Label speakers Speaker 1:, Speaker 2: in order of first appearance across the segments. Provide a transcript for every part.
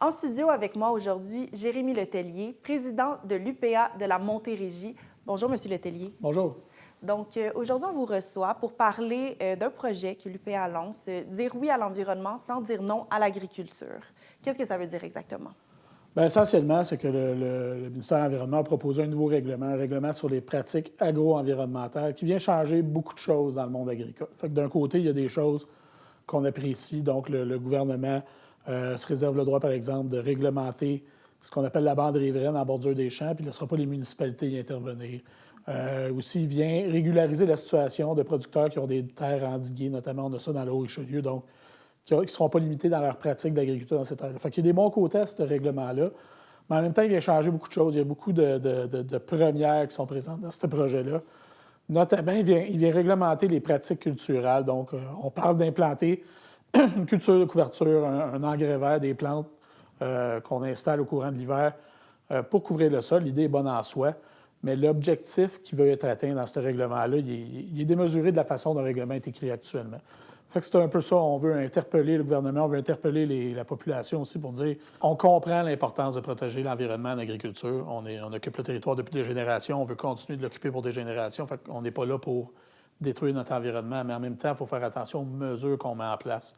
Speaker 1: En studio avec moi aujourd'hui, Jérémy Letellier, président de l'UPA de la Montérégie. Bonjour, Monsieur Letellier.
Speaker 2: Bonjour.
Speaker 1: Donc, aujourd'hui, on vous reçoit pour parler d'un projet que l'UPA lance, dire oui à l'environnement sans dire non à l'agriculture. Qu'est-ce que ça veut dire exactement?
Speaker 2: Bien, essentiellement, c'est que le ministère de l'Environnement a proposé un règlement sur les pratiques agro-environnementales qui vient changer beaucoup de choses dans le monde agricole. Fait que d'un côté, il y a des choses qu'on apprécie. Donc, le gouvernement se réserve le droit, par exemple, de réglementer ce qu'on appelle la bande riveraine en bordure des champs, puis il ne laissera pas les municipalités y intervenir. Aussi, il vient régulariser la situation de producteurs qui ont des terres endiguées, notamment on a ça dans le Haut-Richelieu, donc qui ne seront pas limités dans leur pratique d'agriculture dans ces terres-là. Fait qu'il y a des bons côtés à ce règlement-là, mais en même temps, il vient changer beaucoup de choses. Il y a beaucoup de premières qui sont présentes dans ce projet-là. Notamment, il vient réglementer les pratiques culturelles. Donc, on parle d'implanter une culture de couverture, un engrais vert des plantes qu'on installe au courant de l'hiver pour couvrir le sol. L'idée est bonne en soi, mais l'objectif qui veut être atteint dans ce règlement-là, il est démesuré de la façon dont le règlement est écrit actuellement. Fait que c'est un peu ça, on veut interpeller le gouvernement, on veut interpeller la population aussi pour dire on comprend l'importance de protéger l'environnement en agriculture. On occupe le territoire depuis des générations, on veut continuer de l'occuper pour des générations. Fait qu'on n'est pas là pour détruire notre environnement, mais en même temps, il faut faire attention aux mesures qu'on met en place.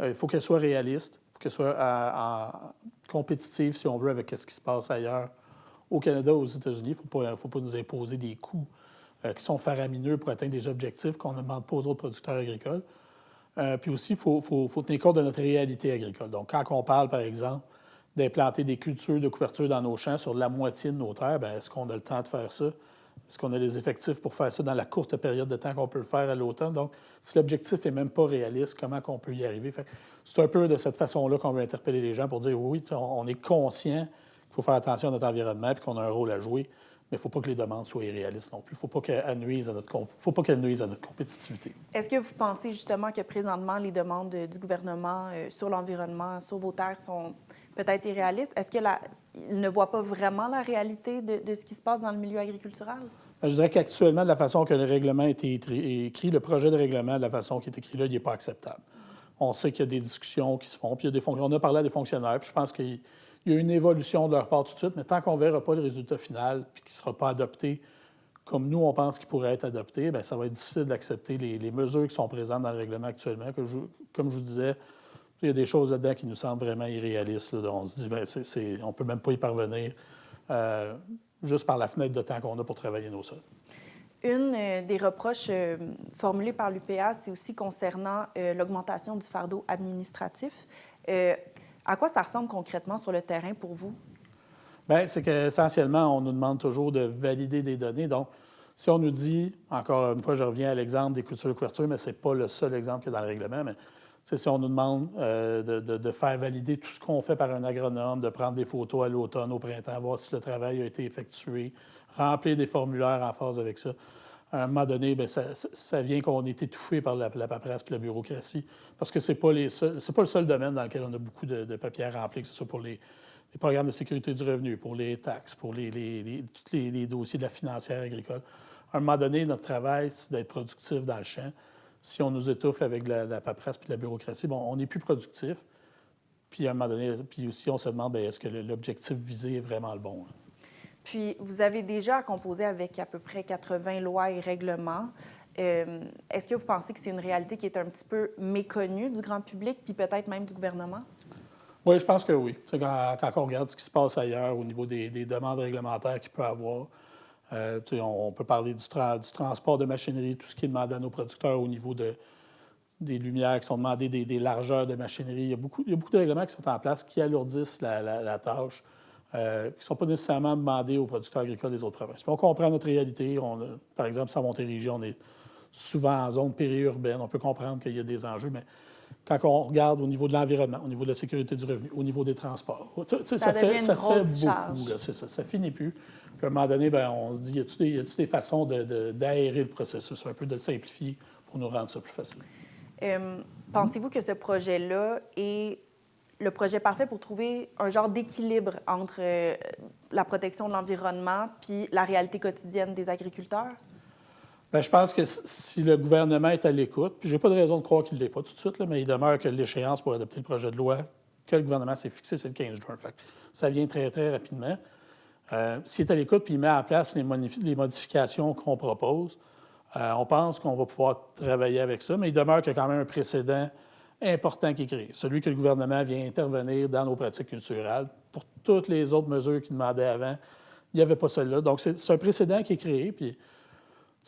Speaker 2: Il faut qu'elles soient réalistes, il faut qu'elles soient compétitives, si on veut, avec ce qui se passe ailleurs au Canada, aux États-Unis. Il ne faut pas nous imposer des coûts qui sont faramineux pour atteindre des objectifs qu'on ne demande pas aux autres producteurs agricoles. Puis aussi, il faut tenir compte de notre réalité agricole. Donc, quand on parle, par exemple, d'implanter des cultures de couverture dans nos champs sur la moitié de nos terres, bien, est-ce qu'on a le temps de faire ça? Est-ce qu'on a les effectifs pour faire ça dans la courte période de temps qu'on peut le faire à l'automne? Donc, si l'objectif n'est même pas réaliste, comment on peut y arriver? C'est un peu de cette façon-là qu'on veut interpeller les gens pour dire oui, on est conscient qu'il faut faire attention à notre environnement et qu'on a un rôle à jouer, mais il ne faut pas que les demandes soient irréalistes non plus. Il ne faut pas qu'elles nuisent à notre compétitivité.
Speaker 1: Est-ce que vous pensez justement que présentement, les demandes du gouvernement sur l'environnement, sur vos terres, sont peut-être irréalistes? Est-ce qu'ils ne voient pas vraiment la réalité de ce qui se passe dans le milieu agricultural?
Speaker 2: Je dirais qu'actuellement, de la façon que le règlement a été écrit, le projet de règlement, de la façon qui est écrit là, il n'est pas acceptable. On sait qu'il y a des discussions qui se font, puis on a parlé à des fonctionnaires, puis je pense qu'il y a une évolution de leur part tout de suite, mais tant qu'on ne verra pas le résultat final, puis qu'il ne sera pas adopté comme nous, on pense qu'il pourrait être adopté, bien, ça va être difficile d'accepter les mesures qui sont présentes dans le règlement actuellement. Comme je vous disais, il y a des choses là-dedans qui nous semblent vraiment irréalistes. Là, on se dit, bien, on ne peut même pas y parvenir juste par la fenêtre de temps qu'on a pour travailler nos sols.
Speaker 1: Une des reproches formulés par l'UPA, c'est aussi concernant l'augmentation du fardeau administratif. À quoi ça ressemble concrètement sur le terrain pour vous?
Speaker 2: Bien, c'est qu'essentiellement, on nous demande toujours de valider des données. Donc, si on nous dit, encore une fois, je reviens à l'exemple des cultures de couverture, mais ce n'est pas le seul exemple qu'il y a dans le règlement, mais si on nous demande de faire valider tout ce qu'on fait par un agronome, de prendre des photos à l'automne, au printemps, voir si le travail a été effectué, remplir des formulaires en phase avec ça, à un moment donné, bien, ça vient qu'on est étouffé par la paperasse et la bureaucratie, parce que ce n'est pas le seul domaine dans lequel on a beaucoup de papiers à remplir, que ce soit pour les programmes de sécurité du revenu, pour les taxes, pour tous les dossiers de la financière agricole. À un moment donné, notre travail, c'est d'être productif dans le champ. Si on nous étouffe avec la paperasse et la bureaucratie, bon, on n'est plus productif. Puis à un moment donné, puis aussi, on se demande, bien, est-ce que l'objectif visé est vraiment le bon?
Speaker 1: Puis, vous avez déjà à composer avec à peu près 80 lois et règlements. Est-ce que vous pensez que c'est une réalité qui est un petit peu méconnue du grand public, puis peut-être même du gouvernement?
Speaker 2: Oui, je pense que oui. Quand on regarde ce qui se passe ailleurs au niveau des demandes réglementaires qu'il peut y avoir, on peut parler du transport de machinerie, tout ce qui est demandé à nos producteurs au niveau des lumières qui sont demandées, des largeurs de machinerie. Il y a beaucoup de règlements qui sont en place qui alourdissent la tâche, qui ne sont pas nécessairement demandés aux producteurs agricoles des autres provinces. Puis on comprend notre réalité. Par exemple, sur Montérégie, on est souvent en zone périurbaine. On peut comprendre qu'il y a des enjeux, mais quand on regarde au niveau de l'environnement, au niveau de la sécurité du revenu, au niveau des transports,
Speaker 1: ça fait beaucoup.
Speaker 2: Ça finit plus. Puis à un moment donné, bien, on se dit, y a-t-il des façons d'aérer le processus, un peu de le simplifier pour nous rendre ça plus facile?
Speaker 1: Pensez-vous que ce projet-là est le projet parfait pour trouver un genre d'équilibre entre la protection de l'environnement puis la réalité quotidienne des agriculteurs?
Speaker 2: Bien, je pense que si le gouvernement est à l'écoute, puis je n'ai pas de raison de croire qu'il ne l'est pas tout de suite, là, mais il demeure que l'échéance pour adopter le projet de loi que le gouvernement s'est fixé, c'est le 15 juin. Fait que ça vient très, très rapidement. S'il est à l'écoute puis il met en place les modifications qu'on propose, on pense qu'on va pouvoir travailler avec ça, mais il demeure qu'il y a quand même un précédent important qui est créé, celui que le gouvernement vient intervenir dans nos pratiques culturelles. Pour toutes les autres mesures qu'il demandait avant, il n'y avait pas celle-là. Donc, c'est un précédent qui est créé, puis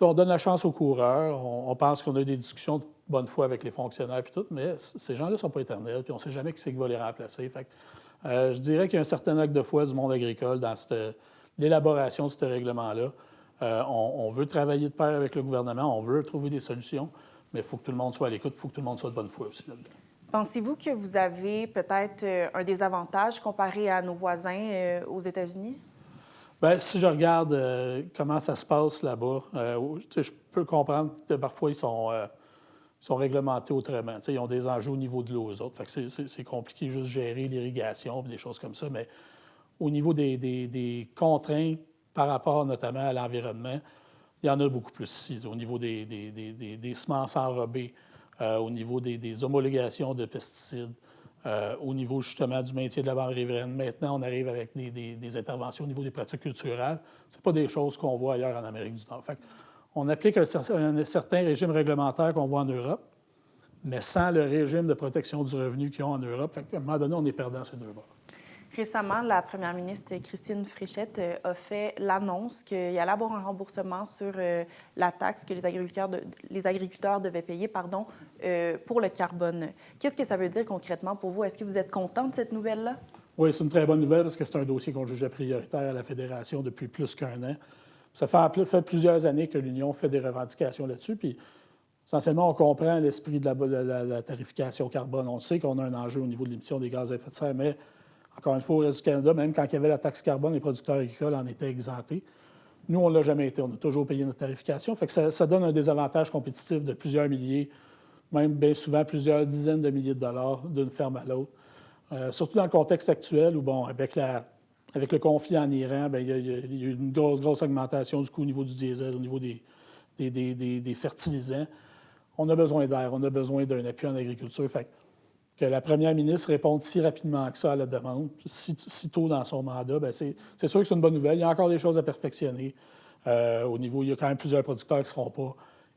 Speaker 2: on donne la chance aux coureurs. On pense qu'on a eu des discussions de bonne foi avec les fonctionnaires puis tout, mais ces gens-là ne sont pas éternels, puis on ne sait jamais qui c'est qui va les remplacer. Fait que, je dirais qu'il y a un certain acte de foi du monde agricole dans l'élaboration de ce règlement-là. On veut travailler de pair avec le gouvernement, on veut trouver des solutions, mais il faut que tout le monde soit à l'écoute, il faut que tout le monde soit de bonne foi aussi là-dedans.
Speaker 1: Pensez-vous que vous avez peut-être un désavantage comparé à nos voisins aux États-Unis?
Speaker 2: Bien, si je regarde comment ça se passe là-bas, je peux comprendre que parfois ils sont réglementés autrement. Ils ont des enjeux au niveau de l'eau, eux autres. Fait que c'est compliqué juste gérer l'irrigation et des choses comme ça. Mais au niveau des contraintes par rapport notamment à l'environnement, il y en a beaucoup plus ici. Au niveau des semences enrobées, au niveau des homologations de pesticides, au niveau justement du maintien de la bande riveraine. Maintenant, on arrive avec des interventions au niveau des pratiques culturelles. Ce n'est pas des choses qu'on voit ailleurs en Amérique du Nord. Fait on applique un certain régime réglementaire qu'on voit en Europe, mais sans le régime de protection du revenu qu'ils ont en Europe. Fait qu'à un moment donné, on est perdant ces deux bords.
Speaker 1: Récemment, la première ministre Christine Fréchette a fait l'annonce qu'il allait avoir un remboursement sur la taxe que les agriculteurs devaient payer pour le carbone. Qu'est-ce que ça veut dire concrètement pour vous? Est-ce que vous êtes content de cette nouvelle-là?
Speaker 2: Oui, c'est une très bonne nouvelle parce que c'est un dossier qu'on jugeait prioritaire à la Fédération depuis plus qu'un an. Ça fait plusieurs années que l'Union fait des revendications là-dessus. Puis, essentiellement, on comprend l'esprit de la tarification carbone. On sait qu'on a un enjeu au niveau de l'émission des gaz à effet de serre, mais encore une fois, au reste du Canada, même quand il y avait la taxe carbone, les producteurs agricoles en étaient exemptés. Nous, on ne l'a jamais été. On a toujours payé notre tarification. Fait que ça donne un désavantage compétitif de plusieurs milliers, même bien souvent plusieurs dizaines de milliers de dollars d'une ferme à l'autre. Surtout dans le contexte actuel où, bon, avec le conflit en Iran, bien, il y a eu une grosse augmentation du coût au niveau du diesel, au niveau des fertilisants. On a besoin d'air, on a besoin d'un appui en agriculture. Fait que la première ministre réponde si rapidement que ça à la demande, si tôt dans son mandat, bien, c'est sûr que c'est une bonne nouvelle. Il y a encore des choses à perfectionner. Au niveau, il y a quand même plusieurs producteurs qui ne seront pas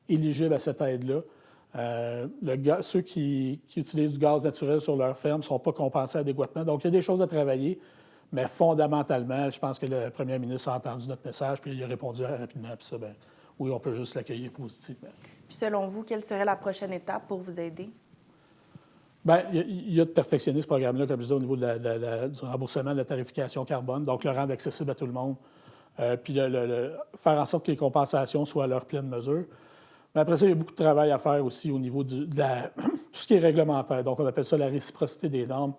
Speaker 2: éligibles à cette aide-là. Ceux qui utilisent du gaz naturel sur leur ferme ne sont pas compensés adéquatement. Donc, il y a des choses à travailler, mais fondamentalement, je pense que le premier ministre a entendu notre message puis il a répondu rapidement. Puis ça, bien, oui, on peut juste l'accueillir positivement.
Speaker 1: Puis selon vous, quelle serait la prochaine étape pour vous aider?
Speaker 2: Bien, il y a de perfectionner ce programme-là, comme je disais, au niveau du remboursement de la tarification carbone, donc le rendre accessible à tout le monde, puis faire en sorte que les compensations soient à leur pleine mesure. Mais après ça, il y a beaucoup de travail à faire aussi au niveau tout ce qui est réglementaire. Donc, on appelle ça la réciprocité des normes.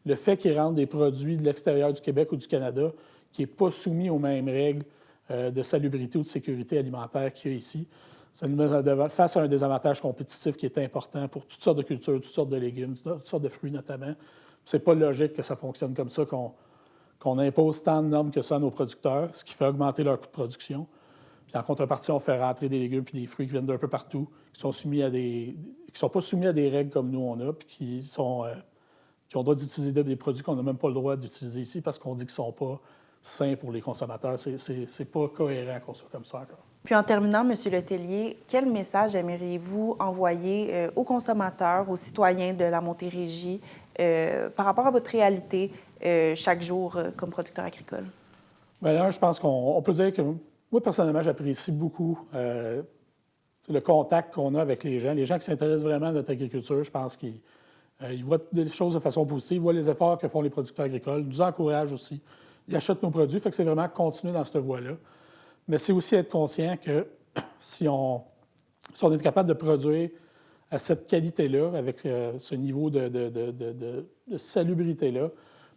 Speaker 2: Le fait qu'ils rendent des produits de l'extérieur du Québec ou du Canada qui n'est pas soumis aux mêmes règles de salubrité ou de sécurité alimentaire qu'il y a ici, ça nous met face à un désavantage compétitif qui est important pour toutes sortes de cultures, toutes sortes de légumes, toutes sortes de fruits notamment. Ce n'est pas logique que ça fonctionne comme ça, qu'on impose tant de normes que ça à nos producteurs, ce qui fait augmenter leur coût de production. Puis en contrepartie, on fait rentrer des légumes et des fruits qui viennent d'un peu partout, qui sont pas soumis à des règles comme nous on a, puis qui ont le droit d'utiliser des produits qu'on n'a même pas le droit d'utiliser ici parce qu'on dit qu'ils ne sont pas sains pour les consommateurs. C'est pas cohérent qu'on soit comme ça encore.
Speaker 1: Puis en terminant, M. Letellier, quel message aimeriez-vous envoyer aux consommateurs, aux citoyens de la Montérégie par rapport à votre réalité chaque jour comme producteur agricole?
Speaker 2: Bien là, je pense qu'on peut dire que moi, personnellement, j'apprécie beaucoup le contact qu'on a avec les gens qui s'intéressent vraiment à notre agriculture. Je pense qu'ils voient des choses de façon positive, ils voient les efforts que font les producteurs agricoles, nous encouragent aussi. Ils achètent nos produits, fait que c'est vraiment continuer dans cette voie-là. Mais c'est aussi être conscient que si on est capable de produire à cette qualité-là, avec ce niveau de salubrité-là,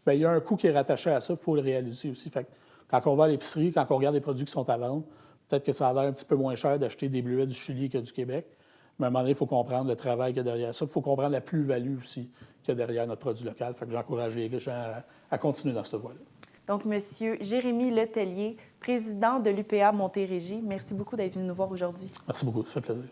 Speaker 2: bien, il y a un coût qui est rattaché à ça, il faut le réaliser aussi. Fait que quand on va à l'épicerie, quand on regarde les produits qui sont à vendre, peut-être que ça a l'air un petit peu moins cher d'acheter des bleuets du Chili que du Québec. Mais à un moment donné, il faut comprendre le travail qu'il y a derrière ça. Il faut comprendre la plus-value aussi qu'il y a derrière notre produit local. Fait que j'encourage les gens à continuer dans cette voie-là.
Speaker 1: Donc, M. Jérémy Letellier, président de l'UPA Montérégie, merci beaucoup d'être venu nous voir aujourd'hui.
Speaker 2: Merci beaucoup, ça fait plaisir.